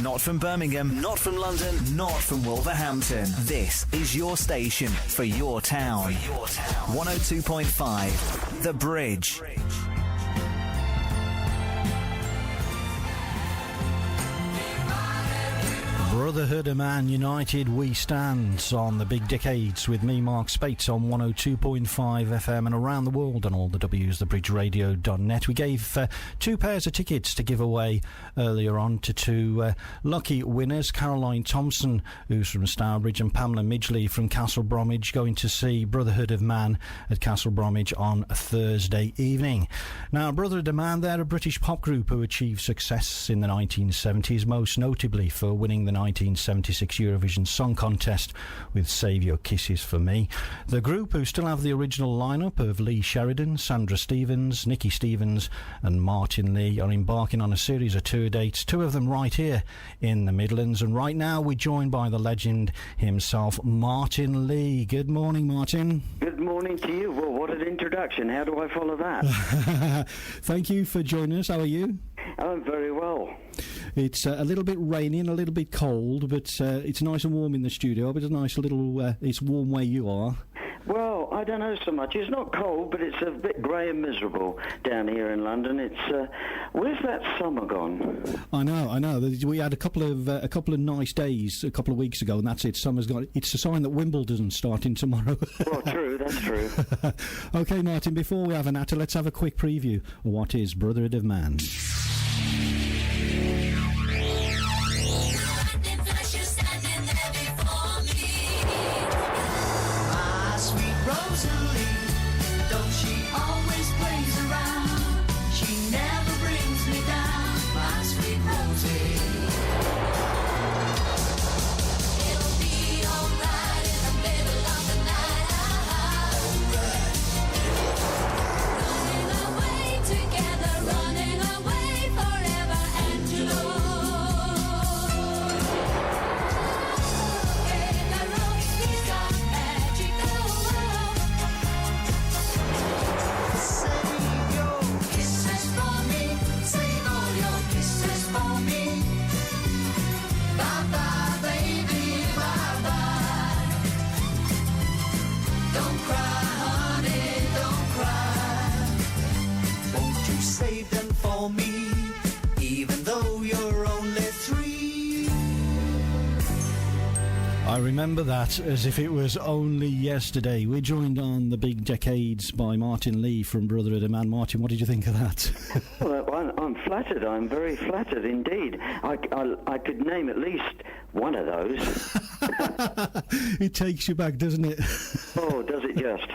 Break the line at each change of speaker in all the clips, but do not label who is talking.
Not from Birmingham, not from London, not from Wolverhampton. This is your station for your town. 102.5 The Bridge.
Brotherhood of Man, United We Stand on the Big Decades with me, Mark Spate, on 102.5 FM and around the world on all the W's, thebridgeradio.net. We gave 2 pairs of tickets to give away earlier on to 2 lucky winners, Caroline Thompson, who's from Stourbridge, and Pamela Midgley from Castle Bromwich, going to see Brotherhood of Man at Castle Bromwich on Thursday evening. Now, Brotherhood of Man, they're a British pop group who achieved success in the 1970s, most notably for winning the 1976 Eurovision Song Contest with Save Your Kisses for Me. The group, who still have the original lineup of Lee Sheridan, Sandra Stevens, Nikki Stevens and Martin Lee, are embarking on a series of tour dates, 2 of them right here in the Midlands. And right now we're joined by the legend himself, Martin Lee. Good morning, Martin.
Good morning to you. Well, what an introduction. How do I follow that?
Thank you for joining us. How are you?
I'm very well.
It's a little bit rainy and a little bit cold, but it's nice and warm in the studio. But it's a nice little, it's warm where you are.
Well, I don't know so much. It's not cold, but it's a bit grey and miserable down here in London. It's where's that summer gone? I know. We had a couple of nice days a couple of weeks ago, and that's it. Summer's gone. It's a sign that Wimbledon's starting tomorrow. Well, true. That's true.
Okay, Martin. Before we have an natter, let's have a quick preview of what is Brotherhood of Man. I remember that as if it was only yesterday. We're joined on the Big Decades by Martin Lee from Brotherhood of Man. Martin, what did you think of that?
Well, I'm flattered. I'm very flattered indeed. I could name at least one of those.
It takes you back, doesn't it?
Oh, does it just?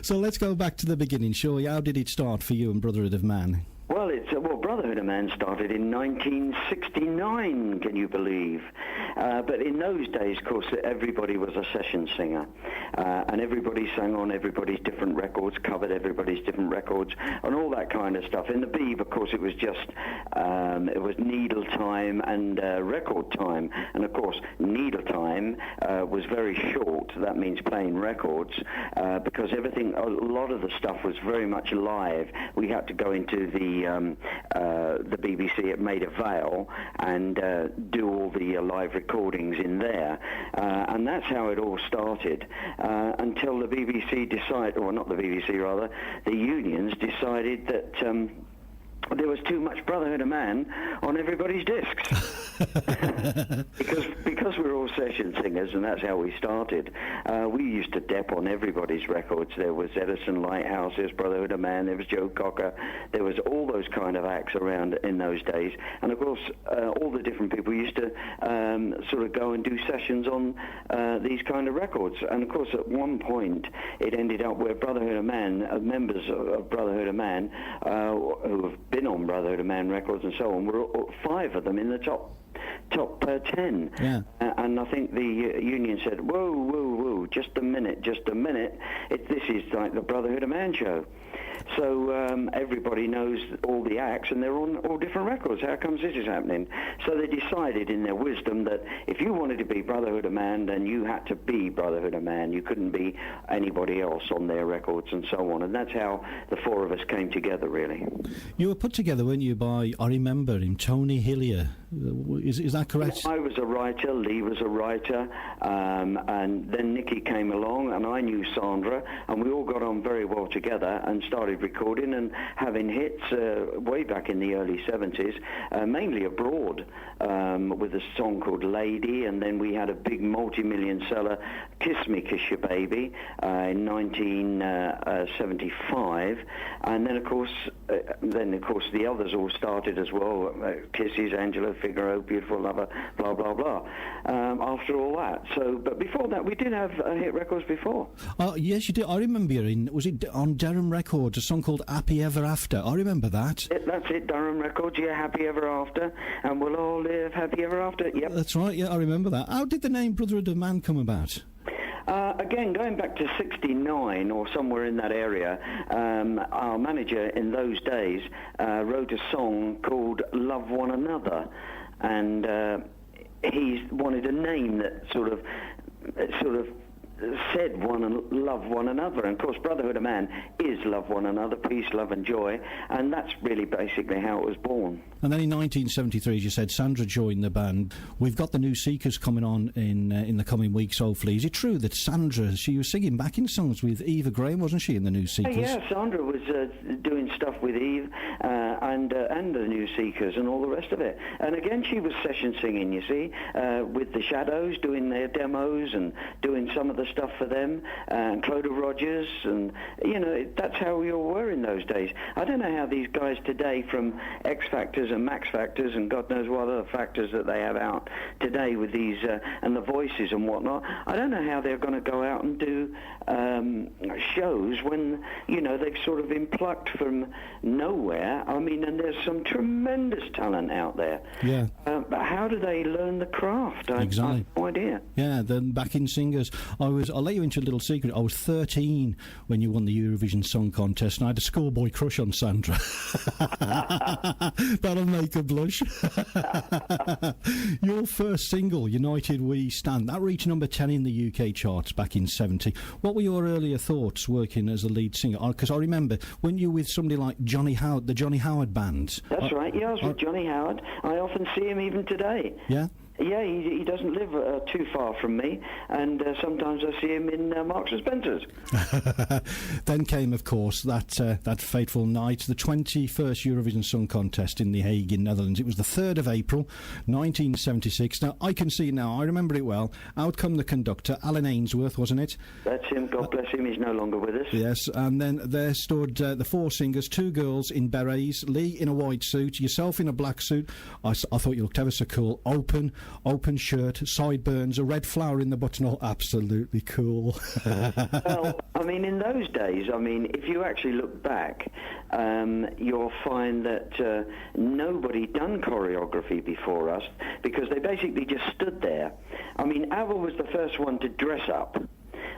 So let's go back to the beginning, shall we? How did it start for you and Brotherhood of Man?
Well, Brotherhood of Man started in 1969, can you believe? But in those days, of course, everybody was a session singer, and everybody sang on everybody's different records, covered everybody's different records, and all that kind of stuff. In the Beeb, of course, it was just, it was needle time and record time, and of course, needle time was very short. That means playing records, because a lot of the stuff was very much live. We had to go into the BBC at Maida Vale and do all the live recordings in there, and that's how it all started, until the BBC decided, or not the BBC rather, the unions decided that there was too much Brotherhood of Man on everybody's discs. because we're all session singers, and that's how we started. We used to dep on everybody's records. There was Edison Lighthouse, there was Brotherhood of Man, there was Joe Cocker, there was all those kind of acts around in those days. And of course, all the different people used to sort of go and do sessions on these kind of records. And of course, at one point, it ended up where Brotherhood of Man, members of Brotherhood of Man, who have been on Brotherhood of Man records and so on, were 5 of them in the top 10.
Yeah.
And I think the union said, whoa, just a minute. This is like the Brotherhood of Man show. So everybody knows all the acts, and they're on all different records. How comes this is happening? So they decided in their wisdom that if you wanted to be Brotherhood of Man, then you had to be Brotherhood of Man. You couldn't be anybody else on their records and so on. And that's how the four of us came together, really.
You were put together, weren't you, by, I remember him, Tony Hillier. Is that correct?
I was a writer, Lee was a writer, and then Nicky came along, and I knew Sandra, and we all got on very well together and started recording and having hits way back in the early 70s, mainly abroad, with a song called Lady, and then we had a big multi-million seller, Kiss Me, Kiss Your Baby, in 1975, and then of course the others all started as well, Kisses, Angelo Figaro, Beautiful Lover, blah blah blah, after all that. So, but before that we did have hit records before.
Yes, you did. I remember you was it on Durham Records, a song called Happy Ever After? I remember that.
That's it, Durham Records, yeah, Happy Ever After, and we'll all live happy ever after, yep.
That's right, yeah, I remember that. How did the name Brotherhood of Man come about?
Again, going back to 69 or somewhere in that area, our manager in those days wrote a song called Love One Another, and he wanted a name that sort of said love one another, and of course Brotherhood of Man is love one another, peace, love and joy, and that's really basically how it was born.
And then in 1973, as you said, Sandra joined the band. We've got the new Seekers coming on in the coming weeks, hopefully. Is it true that Sandra, she was singing backing songs with Eva Graham, wasn't she, in the new Seekers?
Yeah, Sandra was doing stuff with Eve and the new Seekers and all the rest of it. And again, she was session singing, you see, with the Shadows, doing their demos and doing some of the stuff for them, and Clodagh Rogers, and that's how we all were in those days. I don't know how these guys today from X Factors and Max Factors and God knows what other factors that they have out today with these and the voices and whatnot. I don't know how they're going to go out and do shows when they've sort of been plucked from nowhere. I mean, and there's some tremendous talent out there.
Yeah.
But how do they learn the craft?
Exactly.
I have no idea.
Yeah, the backing singers. I'll let you into a little secret. I was 13 when you won the Eurovision Song Contest, and I had a schoolboy crush on Sandra. That'll make her blush. Your first single, United We Stand, that reached number 10 in the UK charts back in 70. What were your earlier thoughts working as a lead singer? Because I remember, weren't you with somebody like Johnny Howard, the Johnny Howard Band?
That's right, yeah, I was with Johnny Howard. I often see him even today.
Yeah?
Yeah, he doesn't live too far from me, and sometimes I see him in Marks and Spencer's.
Then came, of course, that fateful night, the 21st Eurovision Song Contest in The Hague in Netherlands. It was the 3rd of April, 1976. Now, I can see now, I remember it well. Out come the conductor, Alan Ainsworth, wasn't it?
That's him, God bless him, he's no longer with us.
Yes, and then there stood the four singers, two girls in berets, Lee in a white suit, yourself in a black suit. I thought you looked ever so cool. Open shirt, sideburns, a red flower in the buttonhole. Absolutely cool.
Well, I mean, in those days, if you actually look back, you'll find that nobody done choreography before us, because they basically just stood there. I mean, ABBA was the first one to dress up.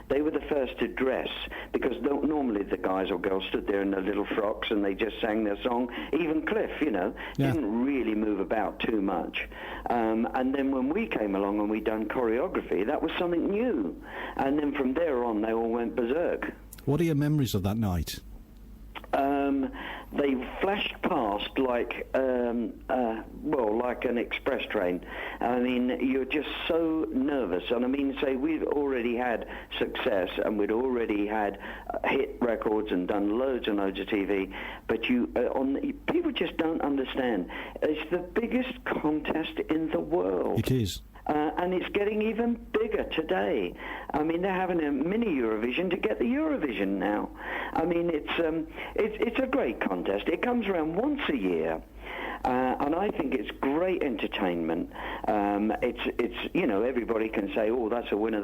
They were the first to dress, because normally the guys or girls stood there in their little frocks and they just sang their song. Even Cliff, didn't really move about too much. And then when we came along and we done choreography, that was something new. And then from there on, they all went berserk.
What are your memories of that night?
They flashed past like an express train. I mean, you're just so nervous. And say we'd already had success and we'd already had hit records and done loads and loads of TV, but people just don't understand. It's the biggest contest in the world.
It is.
And it's getting even bigger today. I mean, they're having a mini Eurovision to get the Eurovision now. I mean, it's a great contest. It comes around once a year. And I think it's great entertainment. Everybody can say, oh, that's a winner,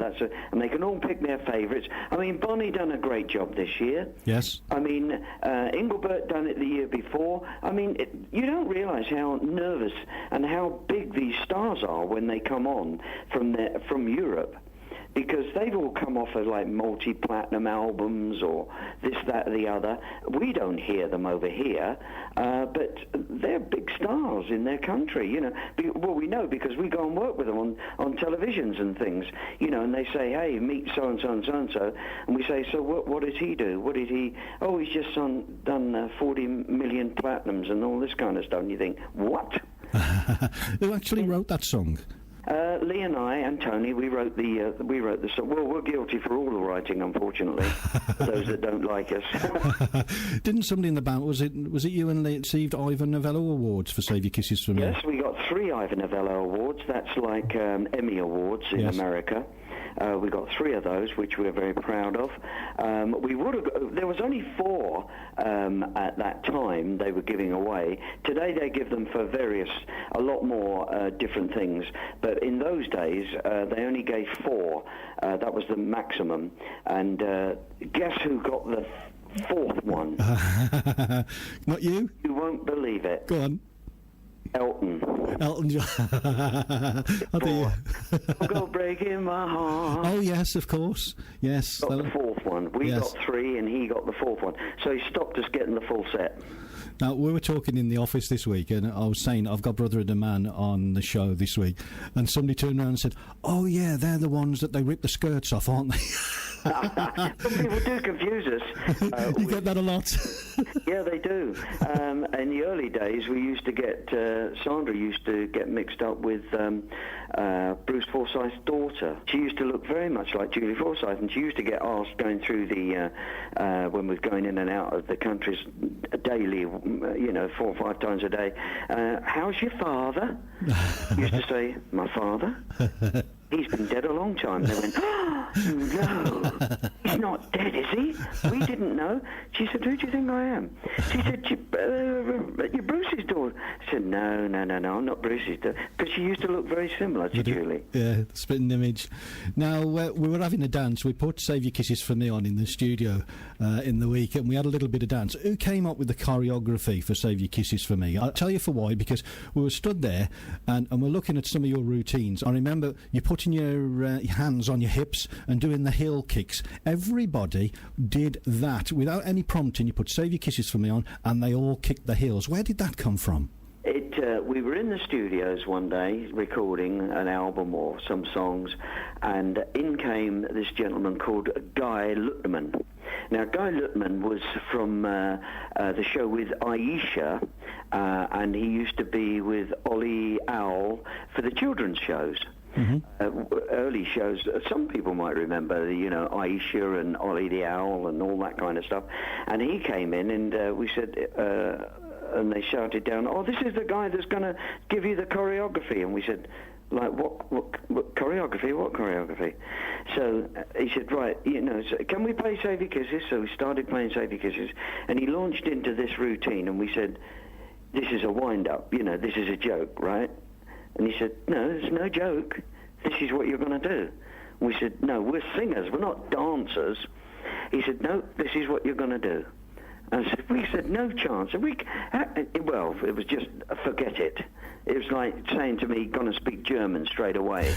and they can all pick their favourites. I mean, Bonnie done a great job this year.
Yes. I
mean, Engelbert done it the year before. I mean, you don't realise how nervous and how big these stars are when they come on from Europe because they've all come off of like multi-platinum albums or this, that, or the other. We don't hear them over here, but they're big stars in their country, you know. Well, we know because we go and work with them on televisions and things, you know, and they say, hey, meet so-and-so and so-and-so, and we say, so what did he do? What did he... Oh, he's just done 40 million platinums and all this kind of stuff, and you think, what?
Who actually wrote that song?
Lee and I and Tony, we wrote the song. Well, we're guilty for all the writing, unfortunately. For those that don't like us.
Didn't somebody in the band, was it you and Lee received Ivor Novello Awards for Save Your Kisses for Me?
Yes, we got 3 Ivor Novello Awards. That's like Emmy Awards in America. We got 3 of those, which we're very proud of. There was only 4 at that time they were giving away. Today they give them for a lot more different things. But in those days, they only gave 4. That was the maximum. And guess who got the 4th one?
Not you?
You won't believe it.
Go on.
Elton
John.
Go breaking my heart.
Oh yes, of course. Yes.
Got the 4th one. We got 3 and he got the 4th one. So he stopped us getting the full set.
Now, we were talking in the office this week, and I was saying I've got Brotherhood of Man on the show this week, and somebody turned around and said, oh yeah, they're the ones that they rip the skirts off, aren't they?
Some people do confuse us.
You get that a lot.
Yeah, they do. In the early days, we used to get, Sandra used to get mixed up with Bruce Forsyth's daughter. She used to look very much like Julie Forsyth, and she used to get asked going through when we were going in and out of the countries daily, you know, 4 or 5 times a day, how's your father? Used to say, my father? He's been dead a long time. They went, oh, no, he's not dead, is he? We didn't know. She said, who do you think I am? She said, you're Bruce's daughter. I said, no, I'm not Bruce's daughter. Because she used to look very similar to Julie.
Yeah, spitting image. Now, we were having a dance. We put Save Your Kisses for Me on in the studio in the week, and we had a little bit of dance. Who came up with the choreography for Save Your Kisses for Me? I'll tell you for why, because we were stood there, and we're looking at some of your routines. I remember you putting your hands on your hips and doing the heel kicks. Everybody did that without any prompting. You put Save Your Kisses for Me on, and they all kicked the heels. Where did that come from?
We were in the studios one day recording an album or some songs, and in came this gentleman called Guy Luttman. Now, Guy Luttman was from the show with Aisha, and he used to be with Ollie Owl for the children's shows. Mm-hmm. Early shows. Some people might remember, you know, Aisha and Ollie the Owl and all that kind of stuff. And he came in, and we said, and they shouted down, "Oh, this is the guy that's going to give you the choreography." And we said, "Like what choreography? What choreography?" So he said, "Right, you know, so can we play Save Your Kisses?" So we started playing Save Your Kisses, and he launched into this routine, and we said, "This is a wind-up. You know, this is a joke, right?" And he said, "No, it's no joke. This is what you're going to do." We said, "No, we're singers. We're not dancers." He said, "No, this is what you're going to do." And we said, "No chance." And well, it was just, forget it. It was like saying to me, "Gonna speak German straight away."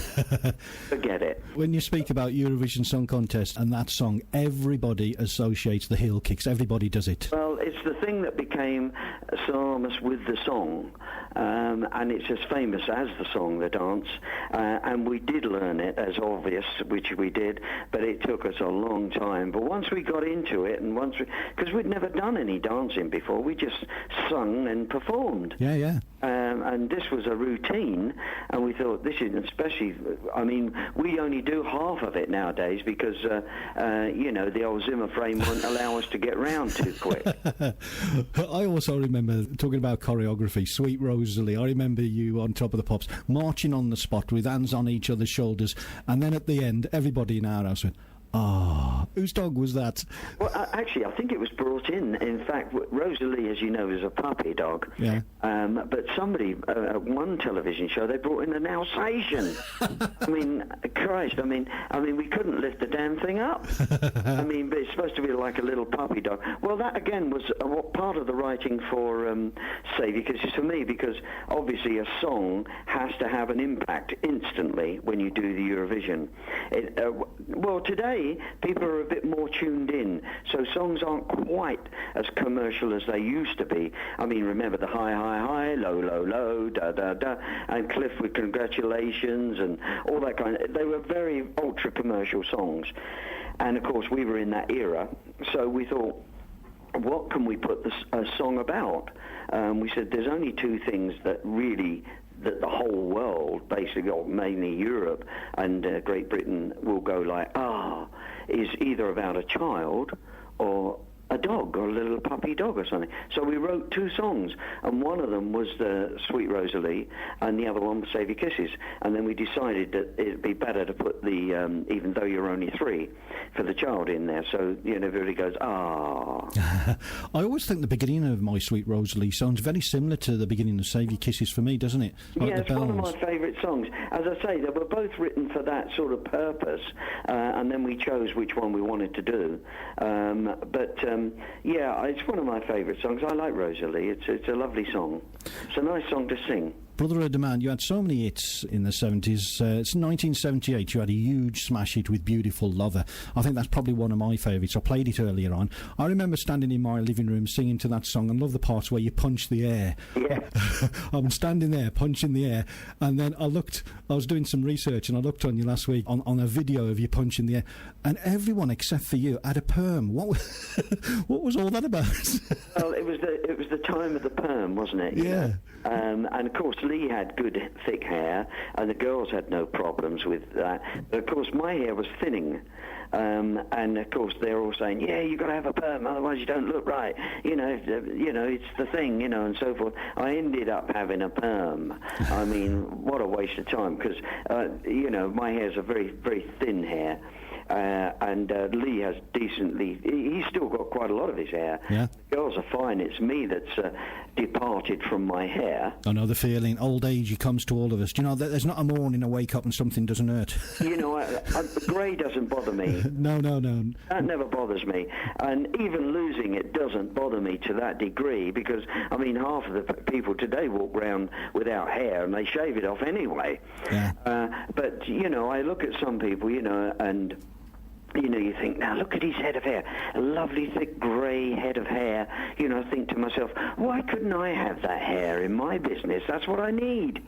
Forget it.
When you speak about Eurovision Song Contest and that song, everybody associates the heel kicks. Everybody does it.
Well, it's the thing that became synonymous with the song, and it's as famous as the song, the dance. And we did learn it as obvious, which we did, but it took us a long time. But once we got into it, and because we'd never done any dancing before, we just sung and performed.
Yeah.
And this was a routine, and we thought, this is especially, I mean, we only do half of it nowadays because, you know, the old Zimmer frame won't allow us to get round too quick.
I also remember, talking about choreography, Sweet Rosalie, I remember you on Top of the Pops, marching on the spot with hands on each other's shoulders, and then at the end, everybody in our house went, Oh, whose dog was that?
Well, actually, I think it was brought in. In fact, Rosalie, as you know, is a puppy dog.
Yeah.
But somebody, at one television show, they brought in an Alsatian. I mean, Christ, I mean, we couldn't lift the damn thing up. I mean, but it's supposed to be like a little puppy dog. Well, that, again, was part of the writing for Saviour Kisses for me, because obviously a song has to have an impact instantly when you do the Eurovision. Well, today, people are a bit more tuned in, so songs aren't quite as commercial as they used to be. I mean, remember the high, high, high, low, low, low, da, da, da, and Cliff with congratulations and all that kind of... They were very ultra-commercial songs. And, of course, we were in that era, so we thought, what can we put a song about? We said there's only two things that really... that the whole world, basically, or mainly Europe and Great Britain, will go like, is either about a child or a dog, or a little puppy dog or something. So we wrote two songs, and one of them was the Sweet Rosalie, and the other one was Save Your Kisses. And then we decided that it'd be better to put the Even Though You're Only Three for the child in there, so everybody goes,
I always think the beginning of My Sweet Rosalie sounds very similar to the beginning of Save Your Kisses for me, doesn't it? Like
yeah, it's one of my favourite songs. As I say, they were both written for that sort of purpose, and then we chose which one we wanted to do. Yeah, it's one of my favourite songs. I like Rosalie. It's a lovely song. It's a nice song to sing.
Brotherhood of Man, you had so many hits in the 70s. It's 1978, you had a huge smash hit with Beautiful Lover. I think that's probably one of my favourites. I played it earlier on. I remember standing in my living room singing to that song, and love the parts where you punch the air.
Yeah.
I'm standing there punching the air, and then I was doing some research, and I looked on you last week on a video of you punching the air, and everyone except for you had a perm. What was all that about?
Well, it was the time of the perm, wasn't it?
Yeah.
And of course, Lee had good thick hair, and the girls had no problems with that. But of course, my hair was thinning, and of course they're all saying, "Yeah, you got to have a perm, otherwise you don't look right." It's the thing, and so forth. I ended up having a perm. I mean, what a waste of time, because my hair's a very, very thin hair. And Lee has he's still got quite a lot of his hair.
Yeah.
The girls are fine. It's me that's departed from my hair.
I know the feeling. Old age, it comes to all of us. Do you know, there's not a morning I wake up and something doesn't hurt.
Grey doesn't bother me.
No.
That never bothers me. And even losing it doesn't bother me to that degree, because, I mean, half of the people today walk around without hair and they shave it off anyway.
Yeah.
But, I look at some people, and... you think, now look at his head of hair, a lovely thick grey head of hair. I think to myself, why couldn't I have that hair in my business? That's what I need.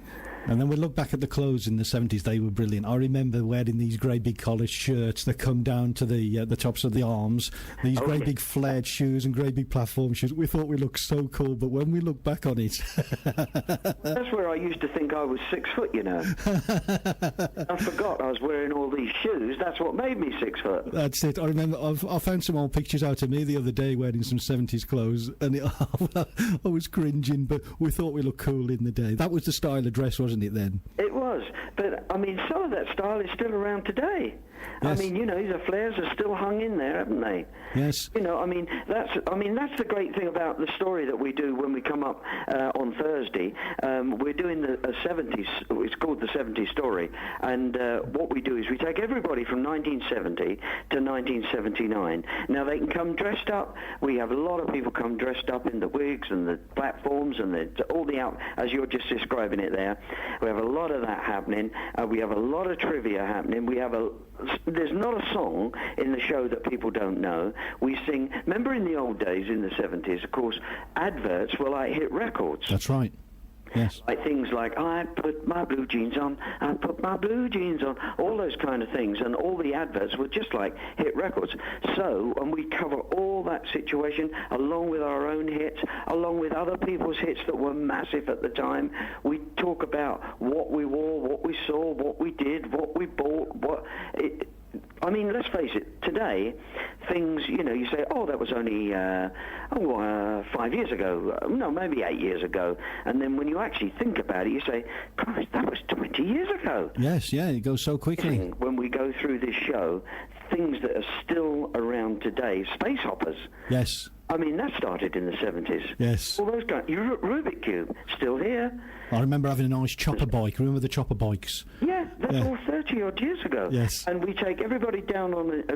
And then we look back at the clothes in the 70s, they were brilliant. I remember wearing these great big collared shirts that come down to the tops of the arms, these great big flared shoes and great big platform shoes. We thought we looked so cool, but when we look back on it...
That's where I used to think I was 6 foot, I forgot I was wearing all these shoes. That's what made me 6 foot.
That's it. I remember I found some old pictures out of me the other day wearing some 70s clothes, and I was cringing, but we thought we looked cool in the day. That was the style of dress, wasn't it, then?
It was, but I mean, some of that style is still around today.
Yes.
I mean, the flares are still hung in there, haven't they?
Yes.
That's the great thing about the story that we do when we come up on Thursday. We're doing the 70s. It's called the 70s story, and what we do is we take everybody from 1970 to 1979. Now they can come dressed up. We have a lot of people come dressed up in the wigs and the platforms and all the out, as you're just describing it there. We have a lot of that happening. We have a lot of trivia happening. There's not a song in the show that people don't know. We sing, remember in the old days, in the 70s, of course, adverts were like hit records.
That's right. Yes.
Like things like, I put my blue jeans on, I put my blue jeans on, all those kind of things, and all the adverts were just like hit records. So, and we cover all that situation along with our own hits, along with other people's hits that were massive at the time. We talk about what we wore, what we saw, what we did, what we bought, I mean, let's face it, today, things, you say, that was only 5 years ago, no, maybe 8 years ago, and then when you actually think about it, you say, Christ, that was 20 years ago.
Yes, yeah, it goes so quickly.
When we go through this show, things that are still around today. Space hoppers.
Yes.
I mean, that started in the 70s.
Yes.
All those guys. Rubik Cube, still here.
I remember having a nice chopper bike. Remember the chopper bikes?
Yeah, that's all 30-odd years ago.
Yes.
And we take everybody down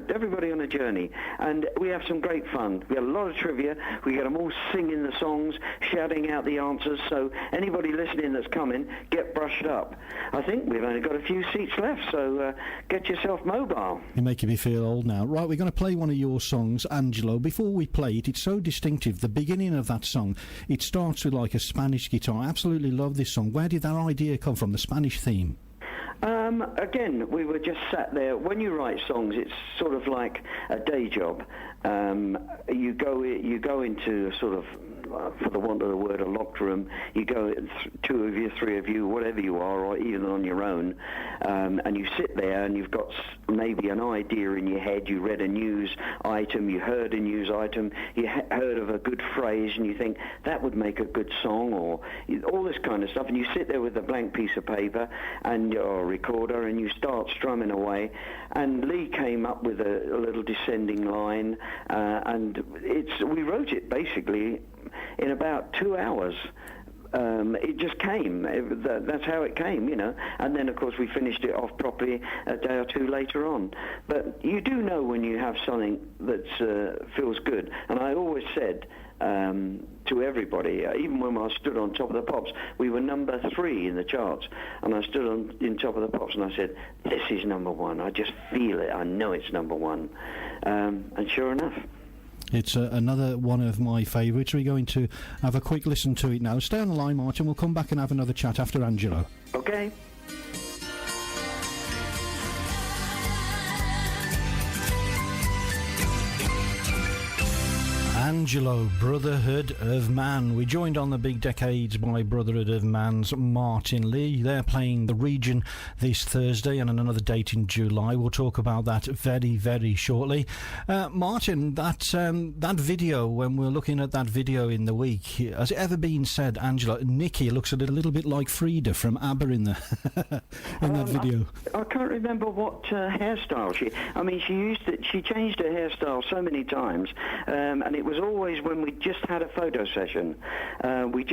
everybody on a journey, and we have some great fun. We have a lot of trivia. We get them all singing the songs, shouting out the answers, so anybody listening that's coming, get brushed up. I think we've only got a few seats left, so get yourself mobile.
You're making me feel old now. Right, we're going to play one of your songs, Angelo. Before we play it, it's so distinctive. The beginning of that song, it starts with like a Spanish guitar. I absolutely love this song. Where did that idea come from, the Spanish theme?
Again, we were just sat there. When you write songs, it's sort of like a day job. You go into sort of, for the want of the word, a locked room. You go, two of you, three of you, whatever you are, or even on your own, and you sit there and you've got maybe an idea in your head. You read a news item, you heard a news item, you heard of a good phrase, and you think that would make a good song, or all this kind of stuff. And you sit there with a blank piece of paper and your recorder, and you start strumming away. And Lee came up with a little descending line, and we wrote it basically in about 2 hours. It just came. That's how it came, you know. And then, of course, we finished it off properly a day or two later on. But you do know when you have something that feels good. And I always said to everybody, even when I stood on Top of the Pops, we were number 3 in the charts. And I stood on Top of the Pops and I said, this is number 1. I just feel it. I know it's number 1. And sure enough.
It's another one of my favourites. We're going to have a quick listen to it now. Stay on the line, Martin. We'll come back and have another chat after Angelo.
Okay.
Angelo, Brotherhood of Man. We joined on the Big Decades by Brotherhood of Man's Martin Lee. They're playing the Region this Thursday and another date in July. We'll talk about that very, very shortly. Martin, that video, when we're looking at that video in the week, has it ever been said, Angelo, Nikki looks a little bit like Frida from ABBA in that video?
I can't remember what hairstyle she changed her hairstyle so many times, and it was always when we just had a photo session. We'd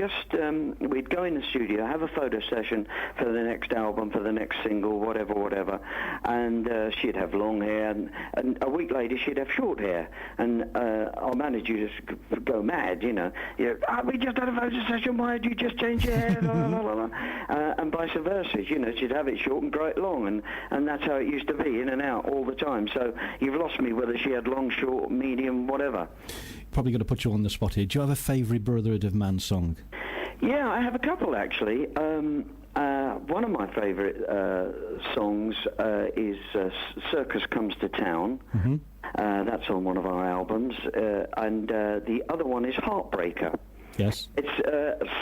go in the studio, have a photo session for the next album, for the next single, whatever, and she'd have long hair, and a week later she'd have short hair, and our manager just go mad, you know. We just had a photo session, why did you just change your hair? And vice versa, you know, she'd have it short and grow it long, and that's how it used to be, in and out all the time. So you've lost me whether she had long, short, medium, whatever.
Probably going to put you on the spot here. Do you have a favourite Brotherhood of Man song?
Yeah, I have a couple, actually. One of my favourite songs is Circus Comes to Town. Mm-hmm. That's on one of our albums. And the other one is Heartbreaker.
Yes.
It's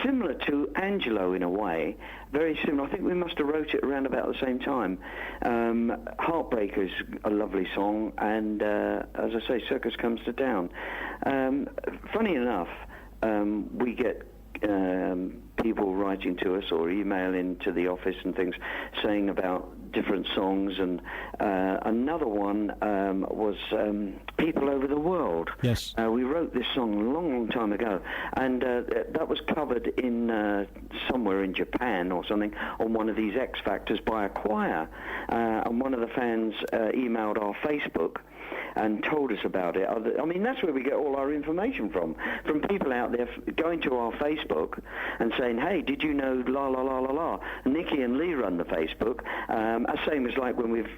similar to Angelo in a way, very similar. I think we must have wrote it around about the same time. Heartbreaker is a lovely song, and as I say, Circus Comes to Town. Funny enough, we get people writing to us or emailing to the office and things saying about different songs, and another one was People Over the World.
Yes.
We wrote this song a long time ago, and that was covered in somewhere in Japan or something on one of these X Factors by a choir, and one of the fans emailed our Facebook and told us about it. I mean, that's where we get all our information from people out there going to our Facebook and saying, hey, did you know la la la la la? Nikki and Lee run the Facebook. Same as like when we've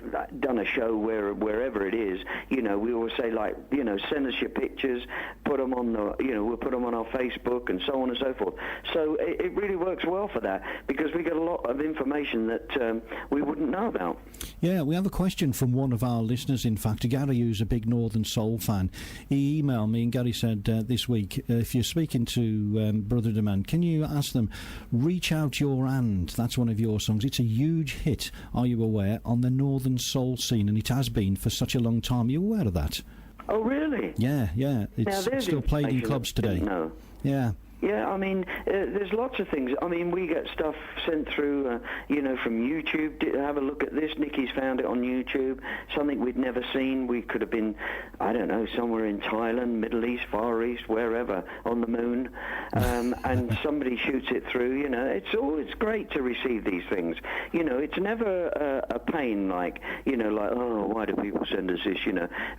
done a show wherever it is, you know, we always say, like, you know, send us your pictures, put them on we'll put them on our Facebook and so on and so forth. So it really works well for that, because we get a lot of information that we wouldn't know about.
Yeah, we have a question from one of our listeners, in fact, Gary, who's a big Northern Soul fan. He emailed me, and Gary said this week, if you're speaking to Brotherhood of Man, can you ask them, Reach Out Your Hand? That's one of your songs. It's a huge hit, are you aware, on the Northern Soul scene, and it has been for such a long time. Are you aware of that?
Oh, really?
Yeah. It's still played in clubs today.
No.
Yeah.
Yeah, I mean, there's lots of things. I mean, we get stuff sent through, from YouTube. Have a look at this. Nikki's found it on YouTube. Something we'd never seen. We could have been, I don't know, somewhere in Thailand, Middle East, Far East, wherever, on the moon, and somebody shoots it through. It's great to receive these things. It's never a pain like, oh, why do people send us this?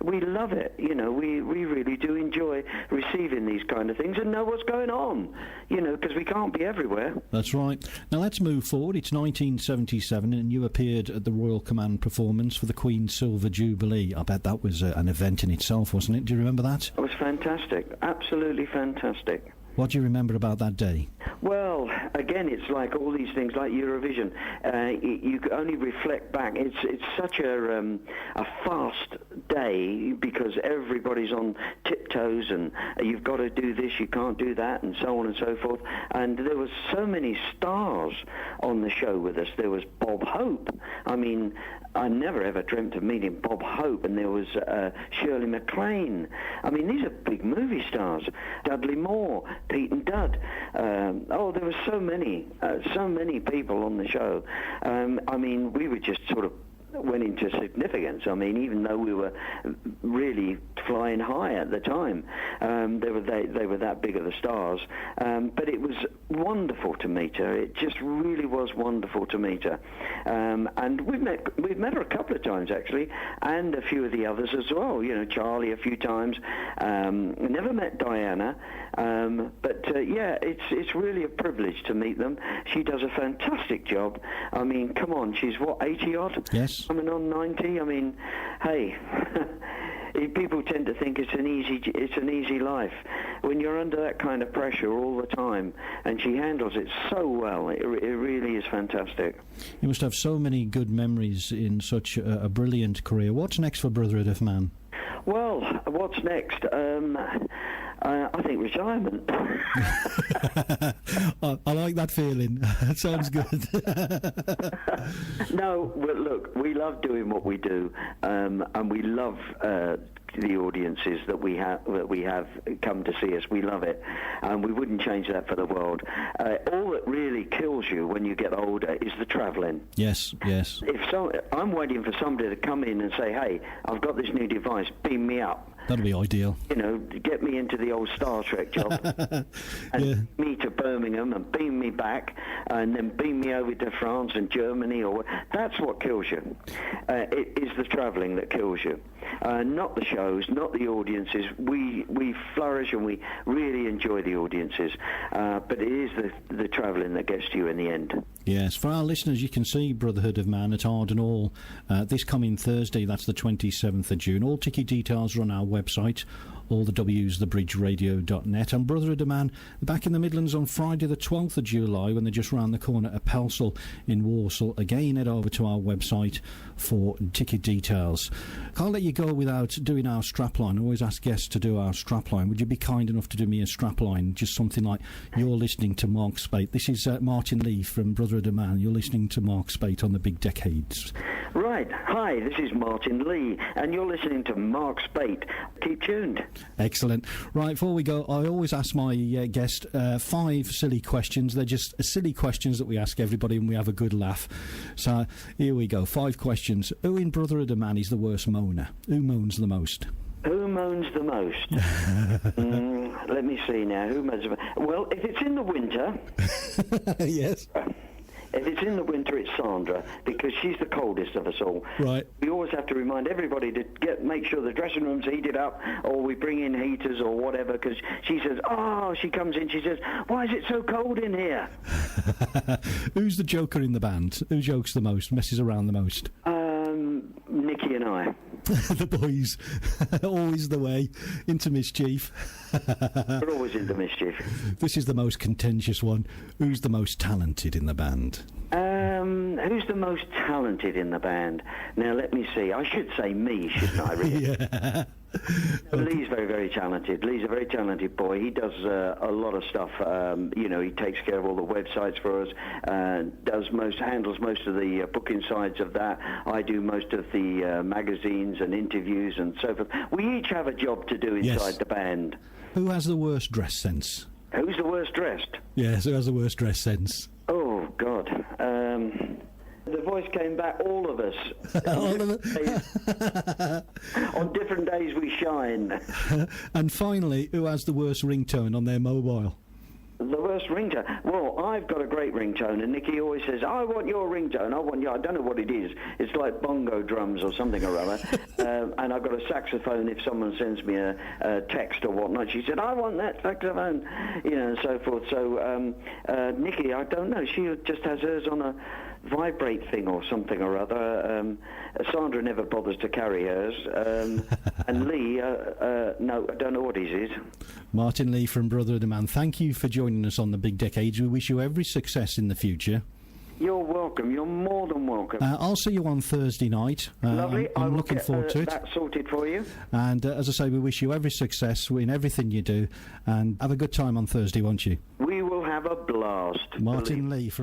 We love it. We really do enjoy receiving these kind of things and know what's going on. Because we can't be everywhere.
That's right. Now let's move forward. It's 1977 and you appeared at the Royal Command performance for the Queen's Silver Jubilee. I bet that was an event in itself, wasn't it? Do you remember that?
It was fantastic. Absolutely fantastic.
What do you remember about that day?
Well, again, it's like all these things, like Eurovision. You only reflect back. It's such a fast day because everybody's on tiptoes, and you've got to do this, you can't do that, and so on and so forth. And there was so many stars on the show with us. There was Bob Hope. I mean, I never ever dreamt of meeting Bob Hope, and there was Shirley MacLaine. I mean, these are big movie stars. Dudley Moore, Pete and Dud. There were so many people on the show. I mean, we were just sort of went into significance. I mean, even though we were really flying high at the time, they were that big of the stars. But it was wonderful to meet her. It just really was wonderful to meet her. And we've met her a couple of times actually, and a few of the others as well. Charlie a few times. Never met Diana, but it's really a privilege to meet them. She does a fantastic job. I mean, come on, she's what, 80 odd?
Yes.
Coming on 90. I mean, hey. People tend to think it's an easy life. When you're under that kind of pressure all the time, and she handles it so well, it really is fantastic.
You must have so many good memories in such a brilliant career. What's next for Brotherhood of Man?
Well, what's next? I think retirement.
I like that feeling. That sounds good.
No, well, look, we love doing what we do, and we love the audiences that we have come to see us. We love it, and we wouldn't change that for the world. All that really kills you when you get older is the travelling.
Yes.
I'm waiting for somebody to come in and say, "Hey, I've got this new device. Beam me up."
That'd be ideal.
Get me into the old Star Trek job, and me to Birmingham, and beam me back, and then beam me over to France and Germany. That's what kills you. It is the travelling that kills you, not the shows, not the audiences. We flourish and we really enjoy the audiences, but it is the travelling that gets to you in the end.
Yes, for our listeners, you can see Brotherhood of Man at Arden Hall this coming Thursday. That's the 27th of June. All ticket details are on our website, all the W's, thebridgeradio.net. And Brotherhood of Man back in the Midlands on Friday the 12th of July when they're just round the corner at Pelsall in Walsall. Again, head over to our website for ticket details. Can't let you go without doing our strapline. I always ask guests to do our strapline. Would you be kind enough to do me a strapline? Just something like, you're listening to Mark Spate. This is Martin Lee from Brotherhood of Man. You're listening to Mark Spate on the Big Decades.
Right. Hi, this is Martin Lee, and you're listening to Mark Spate. Keep tuned.
Excellent. Right, before we go, I always ask my guest 5 silly questions. They're just silly questions that we ask everybody and we have a good laugh. So here we go. 5 questions. Who in Brotherhood of Man is the worst moaner? Who moans the most?
Who moans the most? Let me see now. Who moans the most? Well, if it's in the winter...
Yes.
If it's in the winter, it's Sandra, because she's the coldest of us all.
Right.
We always have to remind everybody to make sure the dressing room's heated up, or we bring in heaters or whatever, because she says, she comes in, she says, why is it so cold in here?
Who's the joker in the band? Who jokes the most, messes around the most?
Nikki and I.
The boys. Always the way. Into mischief.
We're always into mischief.
This is the most contentious one. Who's the most talented in the band?
Who's the most talented in the band? Now, let me see. I should say me, shouldn't I, really?
Yeah.
Lee's very, very talented. Lee's a very talented boy. He does a lot of stuff. He takes care of all the websites for us, handles most of the booking sides of that. I do most of the magazines and interviews and so forth. We each have a job to do inside the band.
Who has the worst dress sense?
Who's the worst dressed?
Yes, who has the worst dress sense?
Oh, God. The voice came back, all of us. On different days we shine.
And finally, who has the worst ringtone on their mobile?
The worst ringtone? Well, I've got a great ringtone, and Nikki always says, I want your ringtone, I don't know what it is. It's like bongo drums or something or other. And I've got a saxophone if someone sends me a text or whatnot. She said, I want that saxophone, and so forth. So Nikki, I don't know, she just has hers on a vibrate thing or something or other. Sandra never bothers to carry hers. And Lee, no, I don't know what his is.
Martin Lee from Brotherhood of Man, thank you for joining us on the Big Decades. We wish you every success in the future.
You're welcome. You're more than welcome.
I'll see you on Thursday night.
Lovely.
I'm looking forward to it.
That sorted for you.
And as I say, we wish you every success in everything you do. And have a good time on Thursday, won't you?
We will have a blast.
Martin Lee from